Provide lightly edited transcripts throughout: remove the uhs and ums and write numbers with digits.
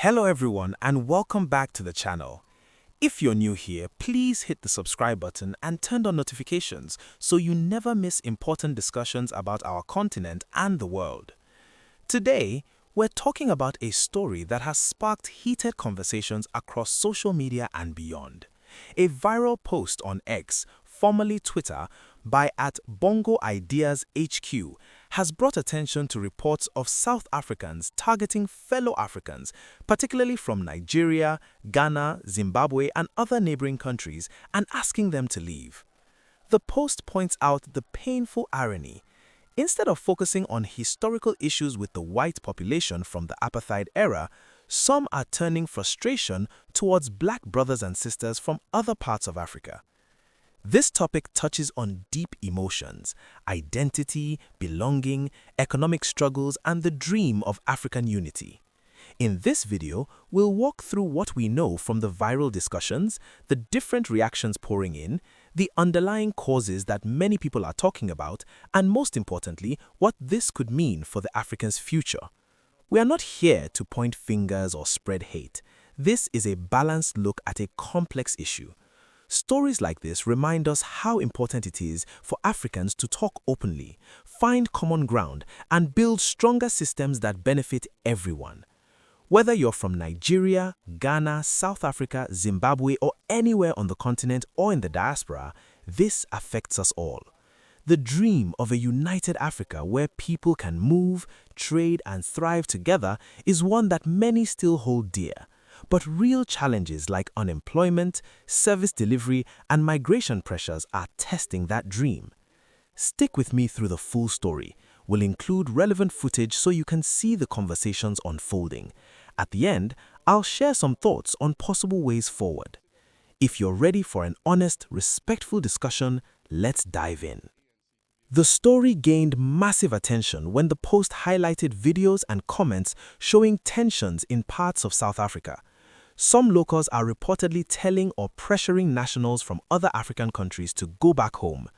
Hello everyone and welcome back to the channel. If you're new here, please hit the subscribe button and turn on notifications so you never miss important discussions about our continent and the world. Today, we're talking about a story that has sparked heated conversations across social media and beyond. A viral post on X, formerly Twitter, by @Bongo Ideas HQ has brought attention to reports of South Africans targeting fellow Africans, particularly from Nigeria, Ghana, Zimbabwe, and other neighboring countries, and asking them to leave. The post points out the painful irony. Instead of focusing on historical issues with the white population from the apartheid era, some are turning frustration towards black brothers and sisters from other parts of Africa. This topic touches on deep emotions, identity, belonging, economic struggles, and the dream of African unity. In this video, we'll walk through what we know from the viral discussions, the different reactions pouring in, the underlying causes that many people are talking about, and most importantly, what this could mean for the African's future. We are not here to point fingers or spread hate. This is a balanced look at a complex issue. Stories like this remind us how important it is for Africans to talk openly, find common ground, and build stronger systems that benefit everyone. Whether you're from Nigeria, Ghana, South Africa, Zimbabwe, or anywhere on the continent or in the diaspora, this affects us all. The dream of a united Africa where people can move, trade, and thrive together is one that many still hold dear. But real challenges like unemployment, service delivery, and migration pressures are testing that dream. Stick with me through the full story. We'll include relevant footage so you can see the conversations unfolding. At the end, I'll share some thoughts on possible ways forward. If you're ready for an honest, respectful discussion, let's dive in. The story gained massive attention when the post highlighted videos and comments showing tensions in parts of South Africa. Some locals are reportedly telling or pressuring nationals from other African countries to go back home.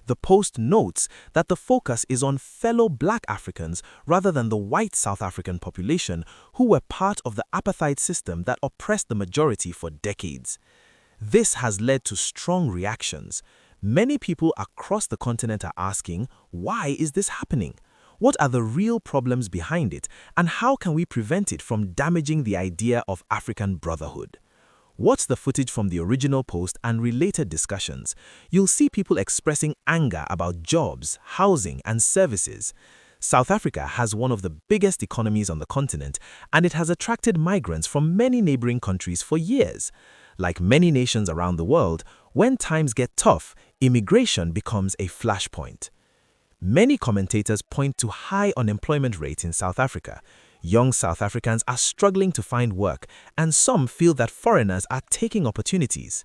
The post notes that the focus is on fellow black Africans rather than the white South African population who were part of the apartheid system that oppressed the majority for decades. This has led to strong reactions. Many people across the continent are asking, why is this happening? What are the real problems behind it, and how can we prevent it from damaging the idea of African brotherhood? Watch the footage from the original post and related discussions. You'll see people expressing anger about jobs, housing, and services. South Africa has one of the biggest economies on the continent, and it has attracted migrants from many neighboring countries for years. Like many nations around the world, when times get tough, immigration becomes a flashpoint. Many commentators point to high unemployment rates in South Africa. Young South Africans are struggling to find work, and some feel that foreigners are taking opportunities.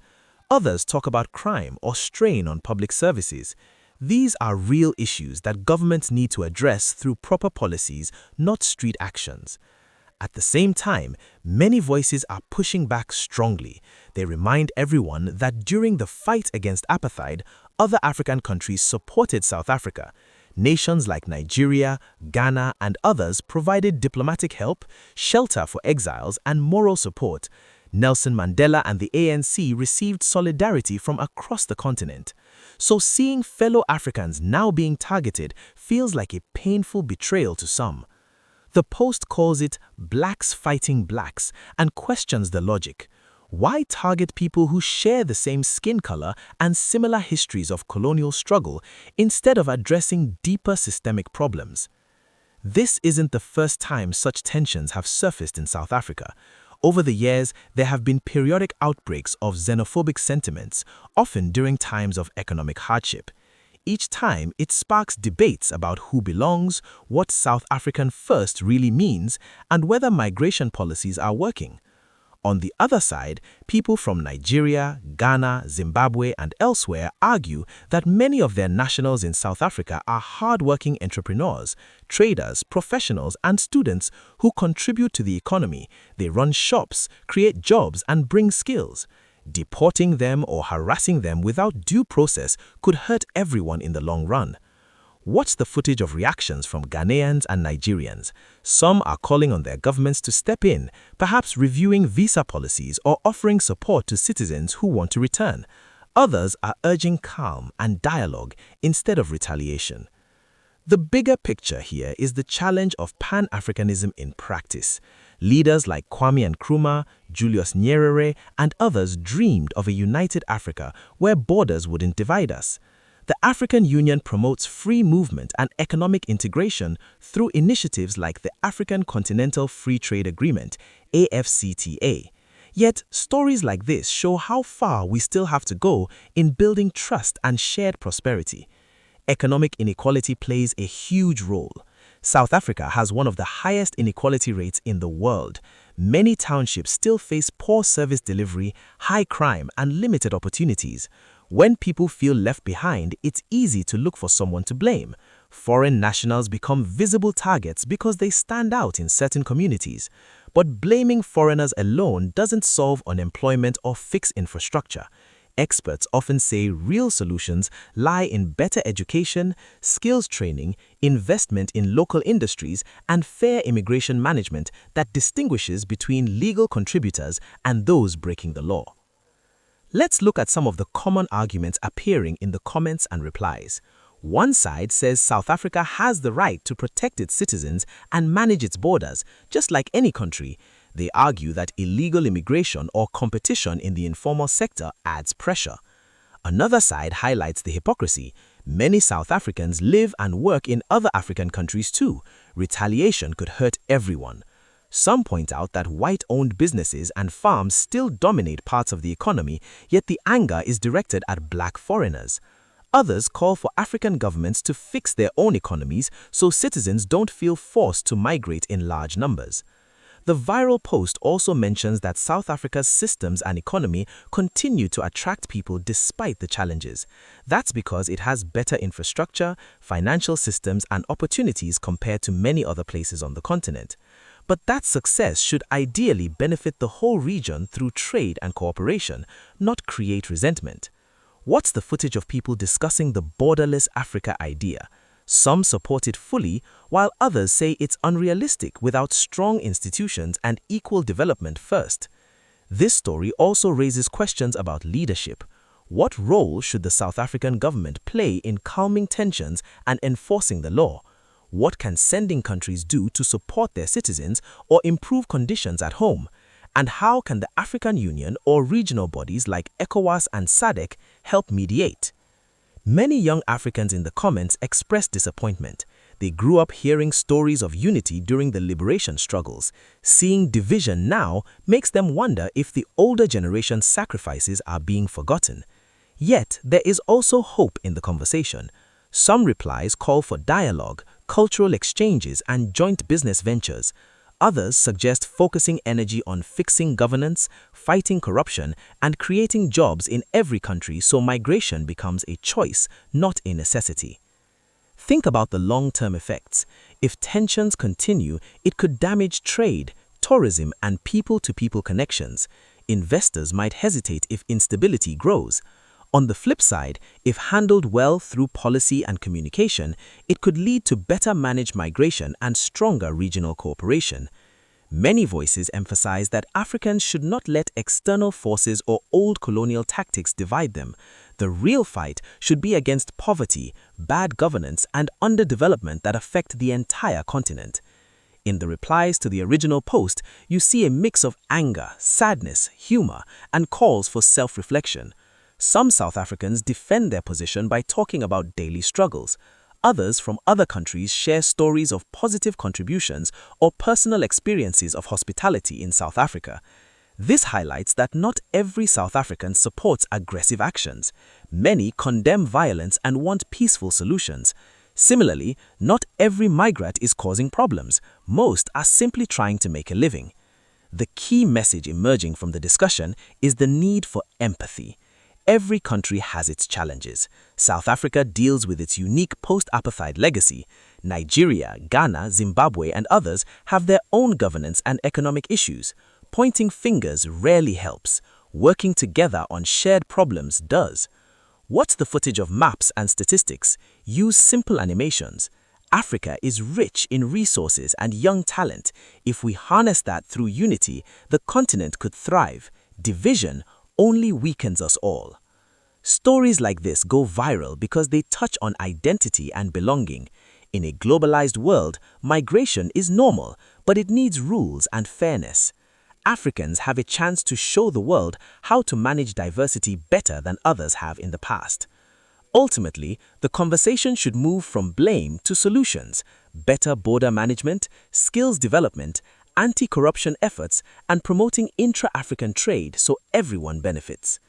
Others talk about crime or strain on public services. These are real issues that governments need to address through proper policies, not street actions. At the same time, many voices are pushing back strongly. They remind everyone that during the fight against apartheid, other African countries supported South Africa. Nations like Nigeria, Ghana, and others provided diplomatic help, shelter for exiles, and moral support. Nelson Mandela and the ANC received solidarity from across the continent. So seeing fellow Africans now being targeted feels like a painful betrayal to some. The post calls it blacks fighting blacks and questions the logic. Why target people who share the same skin color and similar histories of colonial struggle instead of addressing deeper systemic problems? This isn't the first time such tensions have surfaced in South Africa. Over the years, there have been periodic outbreaks of xenophobic sentiments, often during times of economic hardship. Each time, it sparks debates about who belongs, what South African first really means, and whether migration policies are working. On the other side, people from Nigeria, Ghana, Zimbabwe, and elsewhere argue that many of their nationals in South Africa are hard-working entrepreneurs, traders, professionals, and students who contribute to the economy. They run shops, create jobs, and bring skills. Deporting them or harassing them without due process could hurt everyone in the long run. Watch the footage of reactions from Ghanaians and Nigerians. Some are calling on their governments to step in, perhaps reviewing visa policies or offering support to citizens who want to return. Others are urging calm and dialogue instead of retaliation. The bigger picture here is the challenge of Pan-Africanism in practice. Leaders like Kwame Nkrumah, Julius Nyerere, and others dreamed of a united Africa where borders wouldn't divide us. The African Union promotes free movement and economic integration through initiatives like the African Continental Free Trade Agreement, AfCFTA. Yet, stories like this show how far we still have to go in building trust and shared prosperity. Economic inequality plays a huge role. South Africa has one of the highest inequality rates in the world. Many townships still face poor service delivery, high crime, and limited opportunities. When people feel left behind, it's easy to look for someone to blame. Foreign nationals become visible targets because they stand out in certain communities. But blaming foreigners alone doesn't solve unemployment or fix infrastructure. Experts often say real solutions lie in better education, skills training, investment in local industries, and fair immigration management that distinguishes between legal contributors and those breaking the law. Let's look at some of the common arguments appearing in the comments and replies. One side says South Africa has the right to protect its citizens and manage its borders, just like any country. They argue that illegal immigration or competition in the informal sector adds pressure. Another side highlights the hypocrisy. Many South Africans live and work in other African countries too. Retaliation could hurt everyone. Some point out that white-owned businesses and farms still dominate parts of the economy, yet the anger is directed at black foreigners. Others call for African governments to fix their own economies so citizens don't feel forced to migrate in large numbers. The viral post also mentions that South Africa's systems and economy continue to attract people despite the challenges. That's because it has better infrastructure, financial systems, and opportunities compared to many other places on the continent. But that success should ideally benefit the whole region through trade and cooperation, not create resentment. What's the footage of people discussing the borderless Africa idea? Some support it fully, while others say it's unrealistic without strong institutions and equal development first. This story also raises questions about leadership. What role should the South African government play in calming tensions and enforcing the law? What can sending countries do to support their citizens or improve conditions at home? And how can the African Union or regional bodies like ECOWAS and SADC help mediate? Many young Africans in the comments expressed disappointment. They grew up hearing stories of unity during the liberation struggles. Seeing division now makes them wonder if the older generation's sacrifices are being forgotten. Yet, there is also hope in the conversation. Some replies call for dialogue, cultural exchanges, and joint business ventures. Others suggest focusing energy on fixing governance, fighting corruption, and creating jobs in every country so migration becomes a choice, not a necessity. Think about the long-term effects. If tensions continue, it could damage trade, tourism, and people-to-people connections. Investors might hesitate if instability grows. On the flip side, if handled well through policy and communication, it could lead to better managed migration and stronger regional cooperation. Many voices emphasize that Africans should not let external forces or old colonial tactics divide them. The real fight should be against poverty, bad governance, and underdevelopment that affect the entire continent. In the replies to the original post, you see a mix of anger, sadness, humor, and calls for self-reflection. Some South Africans defend their position by talking about daily struggles. Others from other countries share stories of positive contributions or personal experiences of hospitality in South Africa. This highlights that not every South African supports aggressive actions. Many condemn violence and want peaceful solutions. Similarly, not every migrant is causing problems. Most are simply trying to make a living. The key message emerging from the discussion is the need for empathy. Every country has its challenges. South Africa deals with its unique post-apartheid legacy. Nigeria, Ghana, Zimbabwe, and others have their own governance and economic issues. Pointing fingers rarely helps. Working together on shared problems does. Watch the footage of maps and statistics. Use simple animations. Africa is rich in resources and young talent. If we harness that through unity, the continent could thrive. Division only weakens us all. Stories like this go viral because they touch on identity and belonging. In a globalized world, migration is normal, but it needs rules and fairness. Africans have a chance to show the world how to manage diversity better than others have in the past. Ultimately, the conversation should move from blame to solutions, better border management, skills development, anti-corruption efforts, and promoting intra-African trade so everyone benefits.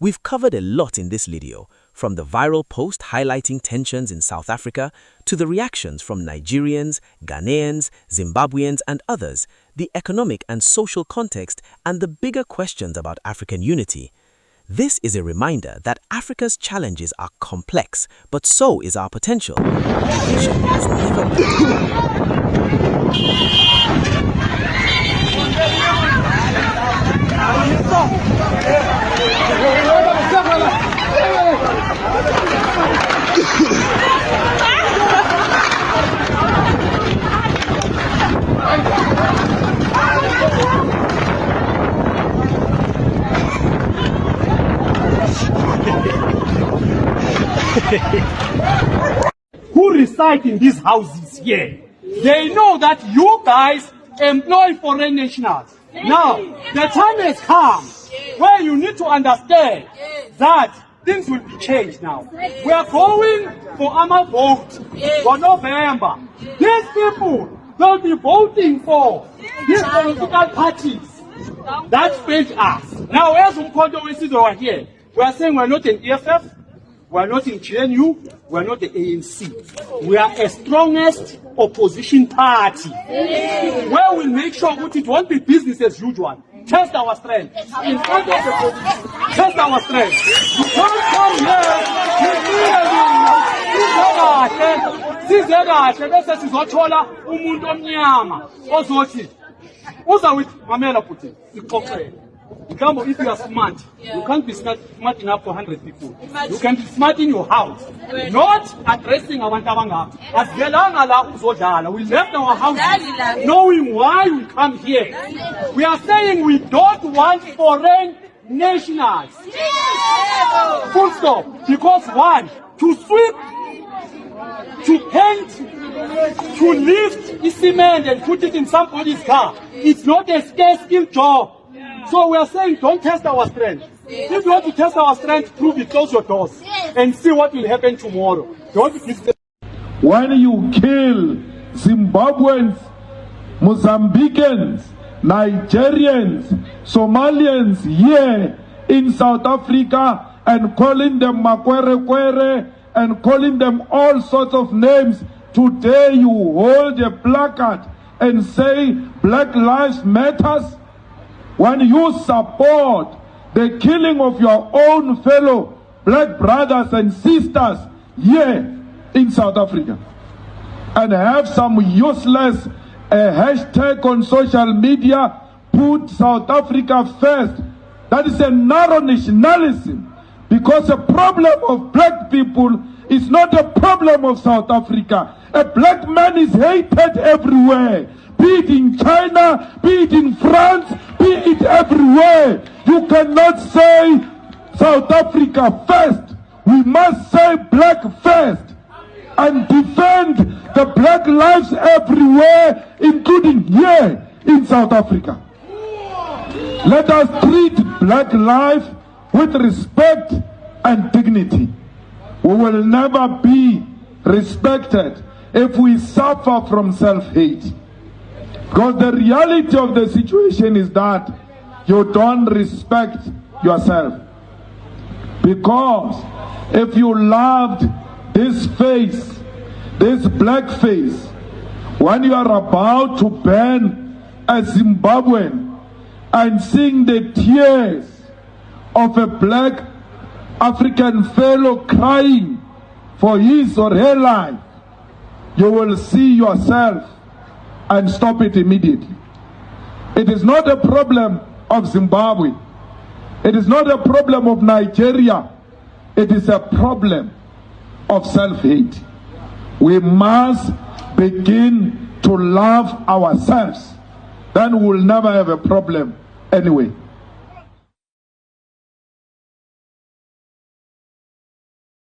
We've covered a lot in this video, from the viral post highlighting tensions in South Africa to the reactions from Nigerians, Ghanaians, Zimbabweans, and others, the economic and social context, and the bigger questions about African unity. This is a reminder that Africa's challenges are complex, but so is our potential. Division has never who reside in these houses here, they know that you guys employ foreign nationals. Now, the time has come where you need to understand that things will be changed now. We are going for our vote for November. These people will be voting for these political parties that failed us. Now, as Umkondo is over here, we are saying we are not an EFF, we are not in GNU, we are not the ANC. We are a strongest opposition party. Where we'll make sure that it won't be business as usual. Test our strength. In front of the opposition, test our strength. You can't come here with me and sizekahle bese sizothola umuntu omnyama ozothi uza with mamela Putin. If you are smart, you can't be smart enough for 100 people. You can be smart in your house, not addressing abantu abangapha. Asivelanga la uzodlala. We left our house knowing why we come here. We are saying we don't want foreign nationals. Full stop. Because one, to sweep, to paint, to lift cement and put it in somebody's car, it's not a skill job. So we are saying, don't test our strength. If you want to test our strength, prove it, close your doors, and see what will happen tomorrow. Don't when you kill Zimbabweans, Mozambicans, Nigerians, Somalians here in South Africa and calling them Makwere and calling them all sorts of names, today you hold a placard and say Black Lives Matters. When you support the killing of your own fellow black brothers and sisters here in South Africa, and have some useless hashtag on social media, put South Africa first, that is a narrow nationalism, because the problem of black people is not a problem of South Africa. A black man is hated everywhere, be it in China, be it in France, be it everywhere. You cannot say South Africa first. We must say black first and defend the black lives everywhere, including here in South Africa. Let us treat black life with respect and dignity. We will never be respected if we suffer from self-hate. Because the reality of the situation is that you don't respect yourself. Because if you loved this face, this black face, when you are about to burn a Zimbabwean and seeing the tears of a black African fellow crying for his or her life, you will see yourself and stop it immediately. It is not a problem of Zimbabwe. It is not a problem of Nigeria. It is a problem of self-hate. We must begin to love ourselves. Then we will never have a problem anyway.